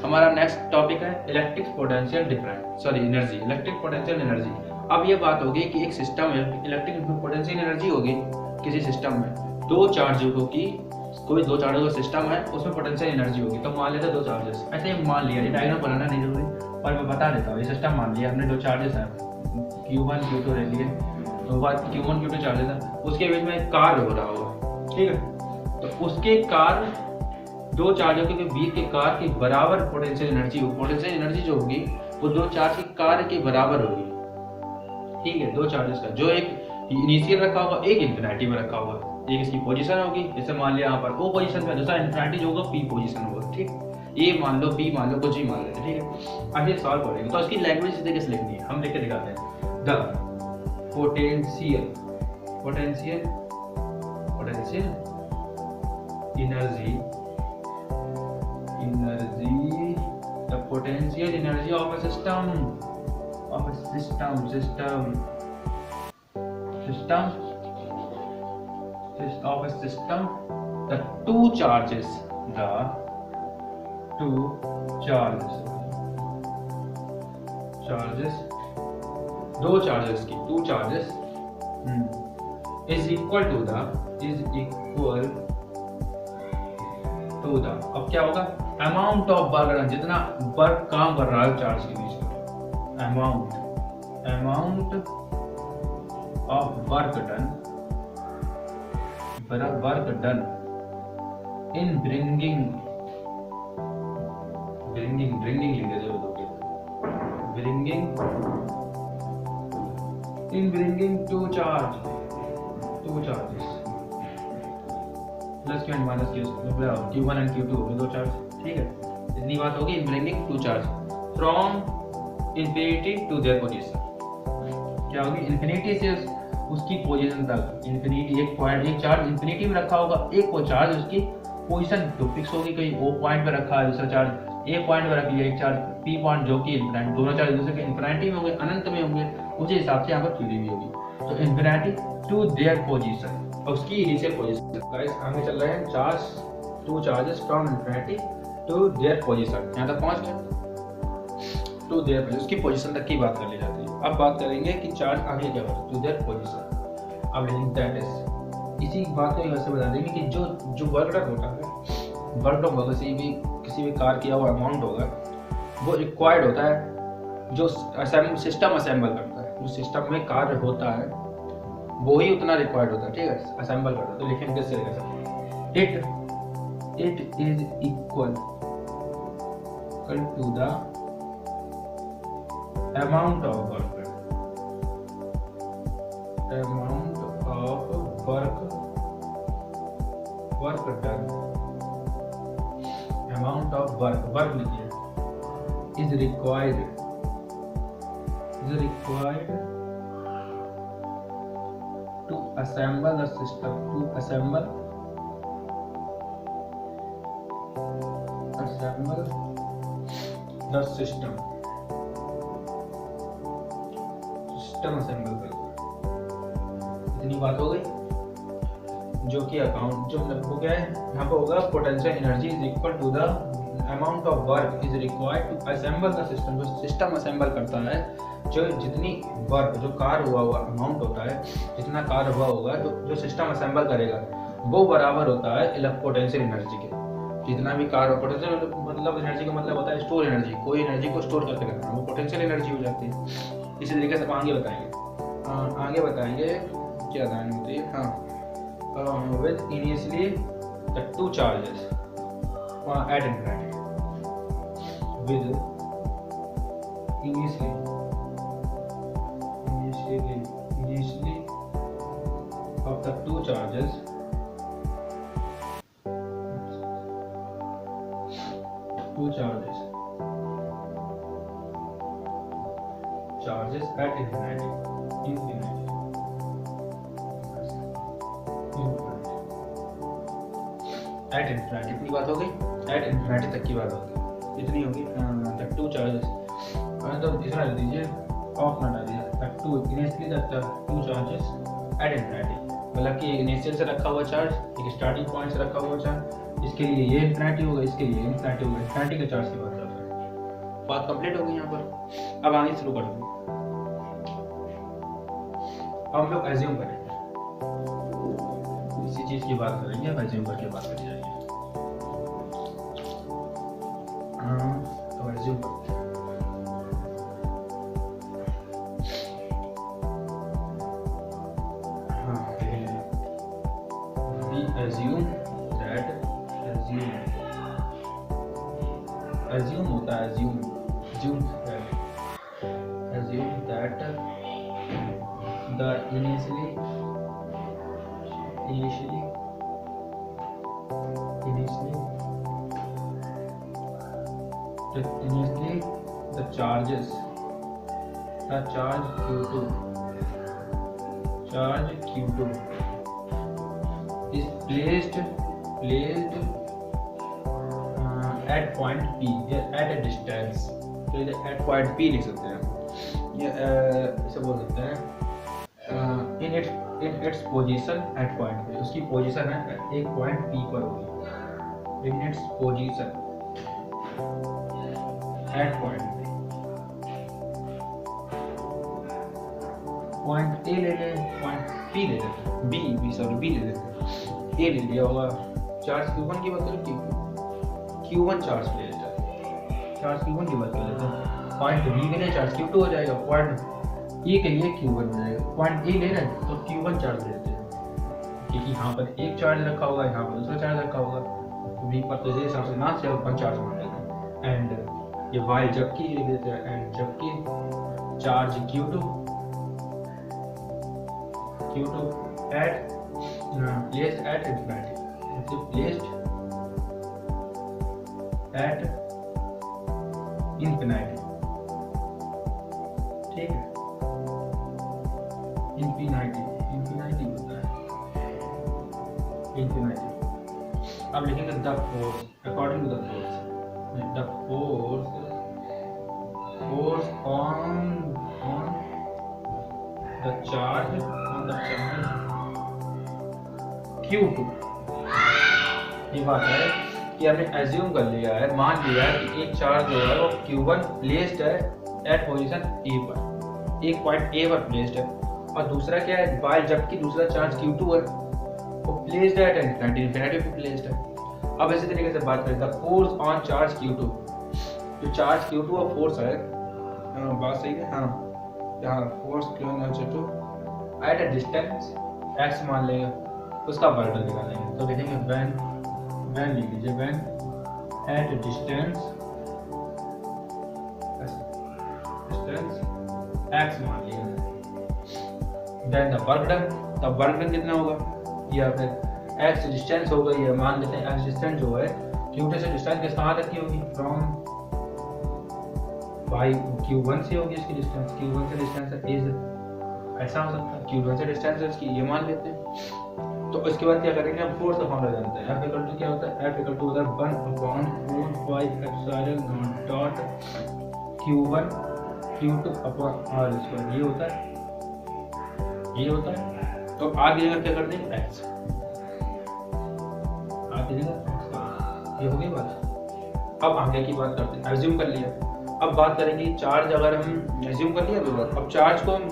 हमारा next topic है electric potential energy. Electric potential energy. अब ये बात होगी कि एक सिस्टम में इलेक्ट्रिक पोटेंशियल एनर्जी होगी किसी सिस्टम में, दो चार्जों की, कोई दो चार्जों का सिस्टम है, उसमें पोटेंशियल एनर्जी होगी। तो मान लेते हैं दो चार्जेस, ऐसे ही मान लिया, ये डायग्राम बनाना नहीं जरूरी, और मैं बता देता हूँ। ये सिस्टम मान लिया हमने, दो चार्जेस हैं Q1 Q2 ले लिए, तो Q1 Q2 चार्जेस है, उसके बीच में एक कार हो रहा होगा, ठीक है। तो उसके कार, दो चार्जों के बीच के कार की बराबर पोटेंशियल एनर्जी होगी। पोटेंशियल एनर्जी जो होगी वो दो चार्ज की कार के बराबर होगी, ठीक है। दो चार्जेस का, जो एक इनिशियल रखा होगा, एक इन्फिनिटी में रखा होगा, एक इसकी पोजीशन होगी, जैसे मान लिया यहाँ पर O पोजीशन पे, दूसरा इन्फिनिटी जो होगा P पोजीशन होगा, ठीक। A मान लो, B मान लो, कुछ ही मान लेते, ठीक है। अब ये सॉल्व करेंगे तो इसकी लैंग्वेज इस तरीके से लिखनी है, हम लिख के दिखाते हैं। The potential energy the potential energy of a system the two charges दो चार्जेस की, two charges is equal to the, अब क्या होगा, अमाउंट ऑफ वर्क डन, जितना वर्क काम कर रहा है चार्ज के बीच में, amount of work done in bringing लिख दे दो, bringing two charges plus Q and minus Q1 and Q2 दो चार्ज, ठीक है। इतनी बात होगी, bringing two charge from infinity to their position. क्या होगी, इंफिनिटी से उसकी पोजीशन तक, इंफिनिटी एक चार्ज इंफिनिटी में रखा होगा, एक वो चार्ज उसकी पोजीशन तो फिक्स होगी, कहीं O पॉइंट पे रखा है, दूसरा चार्ज A पॉइंट पे रख लिया, एक चार्ज P पॉइंट जो कि इन्फिनिटी, दोनों चार्ज दूसरे के इन्फिनिटी में होंगे, अनंत में होंगे, उसी हिसाब से यहाँ पर थ्योरी भी होगी। तो इन्फिनिटी टू देयर पोजीशन, उसकी इनिशियल पोजीशन। गाइस आगे चल रहे हैं, two charges from infinity to their position, यहाँ तक पहुँच गए। टू देयर पोजीशन, उसकी पोजीशन तक की बात कर ली जाती है। अब बात करेंगे कि चार्ज आगे क्या होगा, टू देयर पोजीशन। अब लिखेंगे दैट इज, इसी बात को वैसे बता देंगे कि जो वर्क डन होता है, वर्क डन होगा, किसी भी कार किया हुआ अमाउंट होगा, वो रिक्वायर्ड होता है जो सिस्टम असेंबल करता है, जो सिस्टम में कार्य होता है वो ही उतना रिक्वायर्ड होता है, ठीक है, असेंबल करता है। तो लिखेंगे कैसे लिखेंगे, it is equal to the amount of work done, amount of work लिखिए, is required to assemble the system, system assemble कर। इतनी बात हो गई, जो कि अकाउंट जो वो क्या है यहाँ पे होगा, potential energy is equal to the amount of work is required to assemble the system. जो सिस्टम असेंबल करता है, जो जितनी वर्क, जो कार्य हुआ अमाउंट होता है, जितना कार्य हुआ होगा, जो सिस्टम असेंबल करेगा वो बराबर होता है पोटेंशियल एनर्जी के। जितना भी कार्य, पोटेंशियल मतलब एनर्जी का मतलब होता है स्टोर एनर्जी, कोई एनर्जी को स्टोर करके रखना, वो पोटेंशियल एनर्जी हो जाती है। इसी तरीके से आगे बताएंगे क्या ध्यान होती है। हाँ, with initially the two charges at infinity, with initially of the two charges at infinity at infinity। इतनी बात हो गई, at infinity तक की बात होगी, इतनी होगी। the two charges, तो तीसरा लिख दीजिए, ऑफ ना डालिए, the two charges at infinity, मतलब कि इनिशियल से रखा हुआ चार्ज, एक स्टार्टिंग पॉइंट से रखा हुआ चार्ज, इसके लिए ये इन्फिनिटी होगा, इसके लिए इन्फिनिटी होगा। इन्फिनिटी के चार्ज की बात करते हैं। बात कंप्लीट हो गई यहाँ पर। अब आगे शुरू कर दो। अब हम लोग एज्यूम करेंगे, इसी चीज की बात करेंगे। अब एज्यूम करके बात करी जाएगी। तो एज्यूम करते हैं। assume होता है assume that the initially the charge Q2 is placed at point P, at a distance। तो at point P लिख सकते हैं, ये इसे बोल सकते हैं in its position at point P। उसकी पोजीशन है एक पॉइंट P पर होगी। in its position at point P। Point A ले लें, पॉइंट P ले लें, B ले लें। A ले लिया होगा। चार्ज Q1 की बात करें, Q1 चार्ज प्लेस्ड है। चार्ज Q1 की बात कर लेते हैं। पॉइंट B के लिए चार्ज Q2 हो जाएगा, पॉइंट E के लिए Q1 हो जाएगा। पॉइंट A ले रहे हैं तो Q1 चार्ज लेते हैं, क्योंकि यहाँ पर एक चार्ज रखा होगा, यहाँ पर दूसरा चार्ज रखा होगा। तो B पर तो हिसाब से ना से 1 चार्ज मान लेते हैं। एंड ये वाइल जबकि लिख देते हैं, एंड जबकि charge Q2 at placed at infinity, placed at infinity। ठीक है, infinity होता है infinity। अब लिखेंगे the force according to the force on the charge Q2। ये बात है कि हमने एज्यूम कर लिया है, मान लिया है कि एक चार्ज जो है वो Q1 प्लेस्ड है एट पोजीशन A पर, एक पॉइंट A पर प्लेस्ड है। और दूसरा क्या है, वाइल जबकि दूसरा चार्ज Q2 है वो प्लेस्ड है एट इन्फिनिटी पे प्लेस्ड है। अब इसी तरीके से बात करें the force on charge Q2। जो चार्ज Q2 और फोर्स है, बात सही है, हाँ, यहाँ force Q2 at a distance x मान लेंगे, उसका वर्ग निकालेंगे। तो लिखेंगे when लिख लीजिए, when at a distance x मान लिया, then the work done कितना होगा, या फिर x डिस्टेंस होगा, ये मान लेते हैं x डिस्टेंस जो है Q2 से डिस्टेंस किस कहाँ तक की होगी, फ्रॉम बाई Q1 से होगी इसकी डिस्टेंस, Q1 से डिस्टेंस इज ऐसा हो सकता है, Q1 से डिस्टेंस है इसकी, ये मान लेते हैं। तो इसके बाद क्या करेंगे, हम फोर्स का फॉर्मूला जानते हैं। F = क्या होता है, F = होता है 1/4πε0 डॉट Q1 Q2/r²। ये होता है। तो आगे जगह क्या कर देंगे, x, आगे जगह x, ये हो गई बात। अब आगे की बात करते हैं, एज्यूम कर लिया। अब बात करेंगे चार्ज, अगर हम एज्यूम कर लिया तो अब चार्ज को हम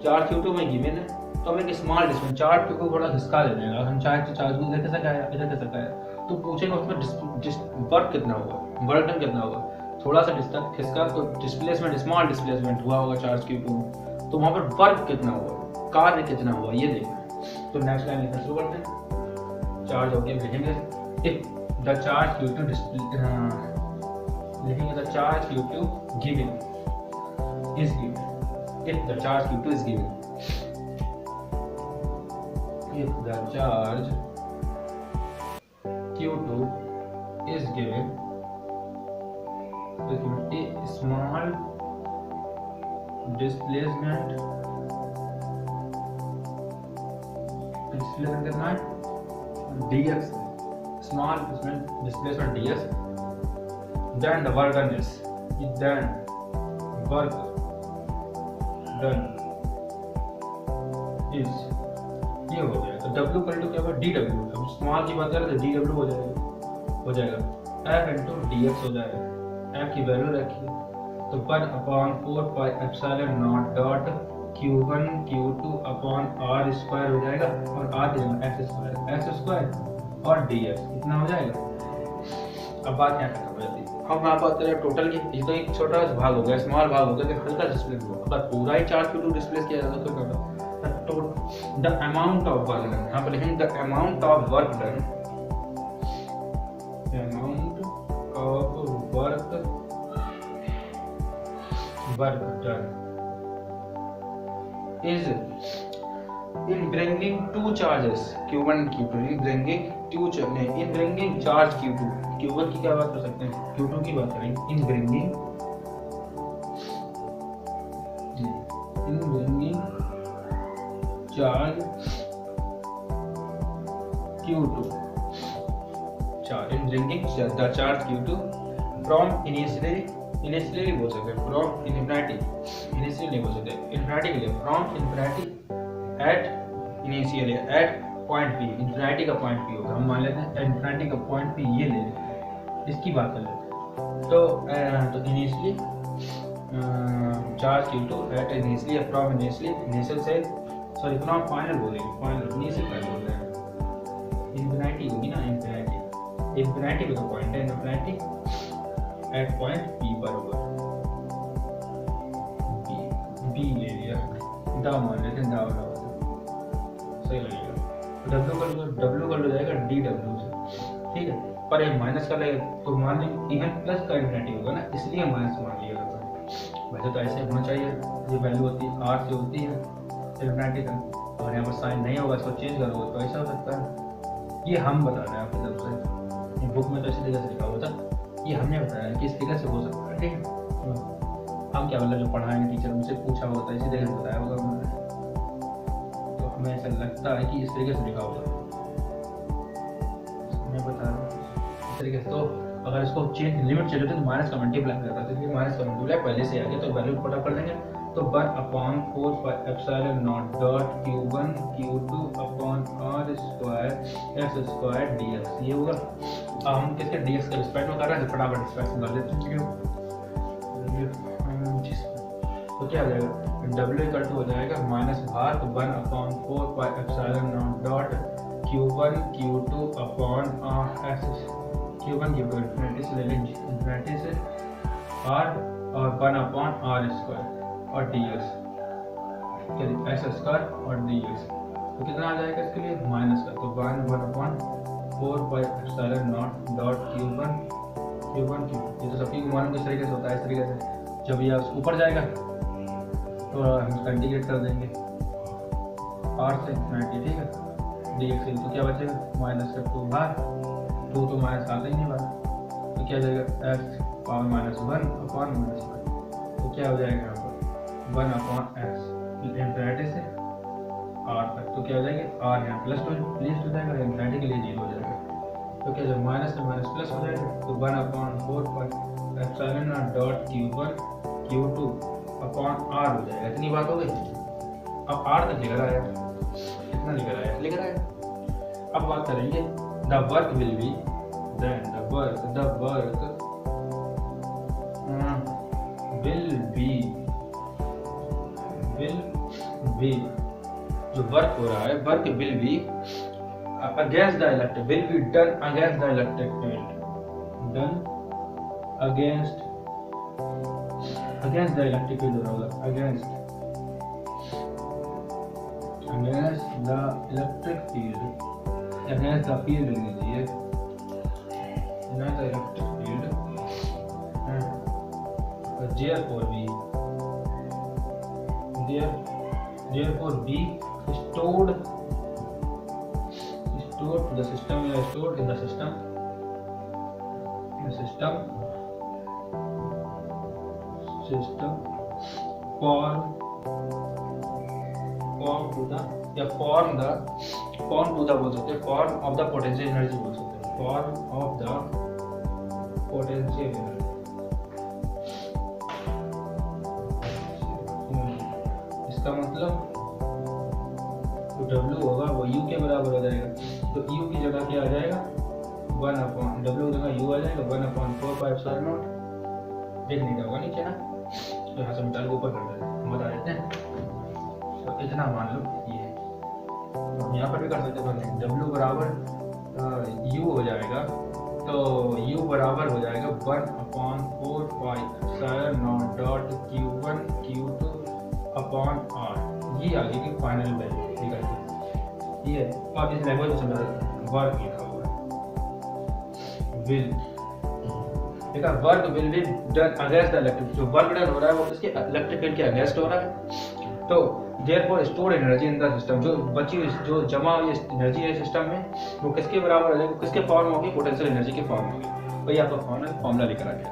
चार्ज Q2 में गिवन है, तो हमें एक स्मॉल डिस्टेंस चार्ज को थोड़ा खिसका ले जाएगा। हम चार्ज को इधर कैसे गया, इधर कैसे गया, तो पूछेंगे उसमें वर्क कितना होगा, वर्क डन कितना होगा। थोड़ा सा डिस्टेंस खिसका तो डिस्प्लेसमेंट, स्मॉल डिस्प्लेसमेंट हुआ होगा चार्ज Q2 में, तो वहाँ पर वर्क कितना होगा, कार्य कितना हुआ, ये देखना है। तो नेक्स्ट लाइन लिखना शुरू करते हैं। चार्ज हो गया, लिखेंगे इफ द चार्ज Q2 लिखेंगे the charge Q2 given is given, if the charge Q2 is given, if the charge Q2 is given a small displacement कितना है, dx, small displacement dx, then the work done is, then work done is, ये हो गया। तो W = क्या होगा, dW। अब small की बात करें तो dW हो जाएगा। हो जाएगा f इंटू डी एक्स हो जाएगा, f की वैल्यू रखिए तो 1/4 dot Q1 Q2 upon R square हो जाएगा और R एक्स स्क्वायर और dx इतना हो जाएगा। अब बात यहाँ खत्म हो जाती है। हम यहाँ बात करें टोटल की, ये तो एक छोटा सा भाग हो गया, स्मॉल भाग हो गया कि हल्का डिस्प्लेस हुआ, अगर पूरा ही चार्ज Q2 डिस्प्लेस किया जाता तो क्या होगा, the amount of work done, यहाँ पर लिखेंगे the amount of work done, amount of work done is in bringing two charges Q1 and Q2, in bringing charge Q2, Q1 की क्या बात कर सकते हैं, Q2 की बात करेंगे, in bringing charge Q2, in bringing the charge Q2 from initially नहीं बोल सकते, from infinity नहीं बोल सकते, infinity के लिए from infinity at initially at point P, infinity का point P होगा, हम मान लेते हैं infinity का point P ये ले लेते हैं, इसकी बात कर लेते हैं तो initially charge Q2 at initially from initial से from final बोलेंगे, final initial का बोल रहे हैं, infinity होगी ना, infinity का point है, infinity at point P पर होगा, B ले लिया, दा मान लेते हैं, दा वाला सही लगेगा, W कर लो जाएगा DW से, ठीक है, पर ये माइनस का लगेगा तो मान लें इवन प्लस का इन्फिनिटी होगा ना, इसलिए माइनस मान लिया जाता है, वैसे तो ऐसे होना चाहिए, ये वैल्यू होती है R से होती है इन्फिनिटी का, और यहाँ पर साइन नहीं होगा, इसको चेंज करोगे तो ऐसा हो सकता है, ये हम बता रहे हैं आपकी तरफ से, बुक में तो इसी तरीके से लिखा हुआ था, ये हमने बताया कि इस तरीके से हो सकता है, ठीक है, हम क्या मतलब जो पढ़ाएंगे टीचर उनसे पूछा होगा तो इसी तरीके से बताया होगा उन्होंने, तो हमें ऐसा लगता है कि इस तरीके से लिखा होगा, मैं बता रहा हूँ इस तरीके से, तो अगर इसको चेंज लिमिट चाहिए तो माइनस का मल्टीप्लाई करता है, तो माइनस का मल्टीप्लाई पहले से आ गया तो वैल्यू पुट अप कर देंगे, तो 1/4 dot Q1 Q2 upon R square x square dx ये होगा। हम किसके dx के रिस्पेक्ट में कर रहे हैं तो फटाफट रिस्पेक्ट में कर लेते हैं, तो क्या हो जाएगा W इक्वल टू हो जाएगा माइनस भाग 1/4 dot Q1 Q2 upon x Q1 Q2 infinity से ले लेंगे, इन्फिनिटी से R और 1/R स्क्वायर और dx x स्क्वायर और dx, तो कितना आ जाएगा इसके लिए माइनस का, तो 1/4 डॉट Q1 ये तो सभी मालूम किस तरीके से होता है, इस तरीके से जब ये ऊपर जाएगा तो हम इसका इंटीग्रेट कर देंगे R से इन्फिनिटी, ठीक है, dx से, तो क्या बचेगा माइनस का 2 बार 2 तो माइनस आता ही नहीं बार, तो क्या जाएगा x पावर -1 अपॉन -1, तो क्या हो जाएगा यहाँ पर 1/x इन्फिनिटी से R तक, तो क्या हो जाएगा R यहाँ प्लस हो जाएगा, इन्फिनिटी के लिए 0 हो जाएगा, तो क्या जाएगा माइनस से माइनस प्लस हो जाएगा, तो 1/4 dot Q1 Q2 upon R हो जाएगा, इतनी बात हो गई। अब R तक लिख रहा है, कितना लिख रहा है, अब बात करेंगे the work will be, then the work will be जो वर्क हो रहा है, work will be against the electric, will be done against the electric field, done against the electric field होगा, against the electric field, against the field लीजिए, against the electric field, therefore be stored to the system, stored in the system form to the बोल सकते हैं, form of the potential energy बोल सकते हैं, form of the potential energy, इसका मतलब तो W होगा वो U के बराबर हो जाएगा, तो U की जगह क्या आ जाएगा W जगह U आ जाएगा 1/4 देख नहीं होगा नीचे ना, तो यहाँ से मिटा के ऊपर कर देते हैं, हम बता देते हैं। तो इतना मान लो ये यहाँ पर भी कर सकते हैं। W बराबर U हो जाएगा, तो U बराबर हो जाएगा 1/4 pi epsilon not dot Q1 Q2 upon R। ये आगे की फाइनल वैल्यू ठीक है। ये अब इस लैंग्वेज में समझा वर्क लिखा हुआ है विल, देखा work will be done against the electric, जो वर्क डन हो रहा है वो इसके इलेक्ट्रिक फील्ड के अगेंस्ट हो रहा है। तो therefore stored energy in the system, जो बची हुई जो जमा हुई एनर्जी है सिस्टम में वो किसके बराबर हो जाएगी, किसके फॉर्म होगी, पोटेंशियल एनर्जी के फॉर्म होगी। वही आपका फॉर्मूला लेकर आ गया।